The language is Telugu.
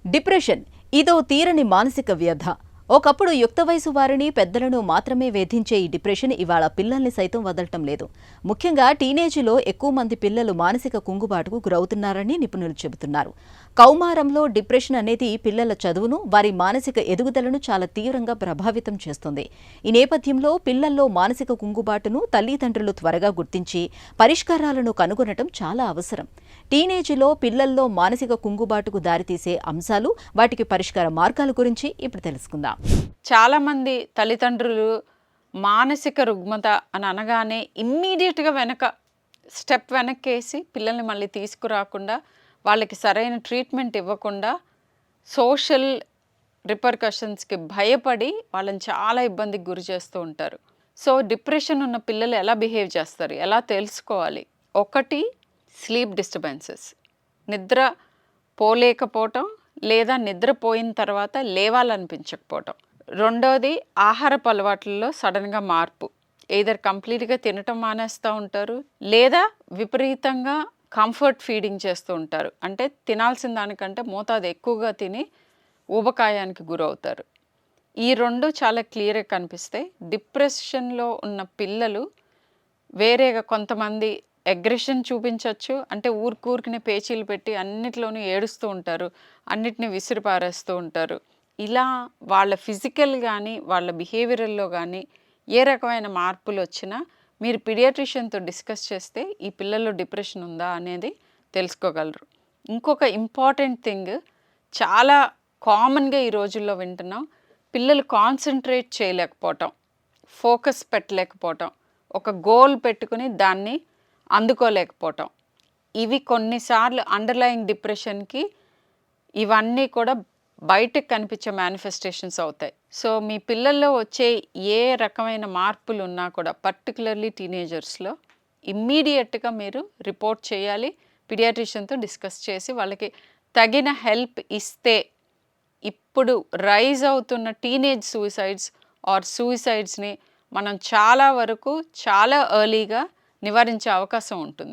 డిప్రెషన్ ఇదో తీరని మానసిక వ్యధ. ఒకప్పుడు యుక్త వయసు వారిని, పెద్దలను మాత్రమే వేధించే ఈ డిప్రెషన్ ఇవాళ పిల్లల్ని సైతం వదలటం లేదు. ముఖ్యంగా టీనేజీలో ఎక్కువ మంది పిల్లలు మానసిక కుంగుబాటుకు గురవుతున్నారని నిపుణులు చెబుతున్నారు. కౌమారంలో డిప్రెషన్ అనేది పిల్లల చదువును, వారి మానసిక ఎదుగుదలను చాలా తీవ్రంగా ప్రభావితం చేస్తుంది. ఈ నేపథ్యంలో పిల్లల్లో మానసిక కుంగుబాటును తల్లిదండ్రులు త్వరగా గుర్తించి పరిష్కారాలను కనుగొనటం చాలా అవసరం. టీనేజీలో పిల్లల్లో మానసిక కుంగుబాటుకు దారితీసే అంశాలు, వాటికి పరిష్కార మార్గాల గురించి ఇప్పుడు తెలుసుకుందాం. చాలామంది తల్లిదండ్రులు మానసిక రుగ్మత అని అనగానే ఇమ్మీడియట్గా స్టెప్ వెనక్కేసి పిల్లల్ని మళ్ళీ తీసుకురాకుండా, వాళ్ళకి సరైన ట్రీట్మెంట్ ఇవ్వకుండా, సోషల్ రిపర్కషన్స్కి భయపడి వాళ్ళని చాలా ఇబ్బందికి గురి చేస్తూ ఉంటారు. సో డిప్రెషన్ ఉన్న పిల్లలు ఎలా బిహేవ్ చేస్తారు, ఎలా తెలుసుకోవాలి? ఒకటి, స్లీప్ డిస్టర్బెన్సెస్, నిద్ర పోలేకపోవటం లేదా నిద్రపోయిన తర్వాత లేవాలనిపించకపోవటం. రెండోది, ఆహారపు అలవాట్లలో సడన్గా మార్పు. ఎయిదర్ కంప్లీట్గా తినటం మానేస్తూ ఉంటారు, లేదా విపరీతంగా కంఫర్ట్ ఫీడింగ్ చేస్తూ ఉంటారు. అంటే తినాల్సిన దానికంటే మోతాదు ఎక్కువగా తిని ఊబకాయానికి గురవుతారు. ఈ రెండు చాలా క్లియర్గా కనిపిస్తాయి. డిప్రెషన్లో ఉన్న పిల్లలు వేరేగా కొంతమంది అగ్రెషన్ చూపించవచ్చు. అంటే ఊరికూరికినే పేచీలు పెట్టి అన్నిట్లోనూ ఏడుస్తూ ఉంటారు, అన్నిటిని విసిరిపారేస్తూ ఉంటారు. ఇలా వాళ్ళ ఫిజికల్ కానీ వాళ్ళ బిహేవియరల్లో కానీ ఏ రకమైన మార్పులు వచ్చినా మీరు పీడియాట్రిషియన్తో డిస్కస్ చేస్తే ఈ పిల్లల్లో డిప్రెషన్ ఉందా అనేది తెలుసుకోగలరు. ఇంకొక ఇంపార్టెంట్ థింగ్, చాలా కామన్గా ఈ రోజుల్లో వింటున్నాం, పిల్లలు కాన్సన్ట్రేట్ చేయలేకపోవటం, ఫోకస్ పెట్టలేకపోవటం, ఒక గోల్ పెట్టుకుని దాన్ని అందుకోలేకపోవటం. ఇవి కొన్నిసార్లు అండర్లయింగ్ డిప్రెషన్కి ఇవన్నీ కూడా బయటకు కనిపించే మేనిఫెస్టేషన్స్ అవుతాయి. సో మీ పిల్లల్లో వచ్చే ఏ రకమైన మార్పులు ఉన్నా కూడా, పర్టికులర్లీ టీనేజర్స్లో, ఇమ్మీడియట్గా మీరు రిపోర్ట్ చేయాలి. పీడియాట్రిషియన్తో డిస్కస్ చేసి వాళ్ళకి తగిన హెల్ప్ ఇస్తే ఇప్పుడు రైజ్ అవుతున్న టీనేజ్ సూసైడ్స్ ఆర్ సూసైడ్స్ని మనం చాలా వరకు చాలా ఎర్లీగా నివారించే అవకాశం ఉంటుంది.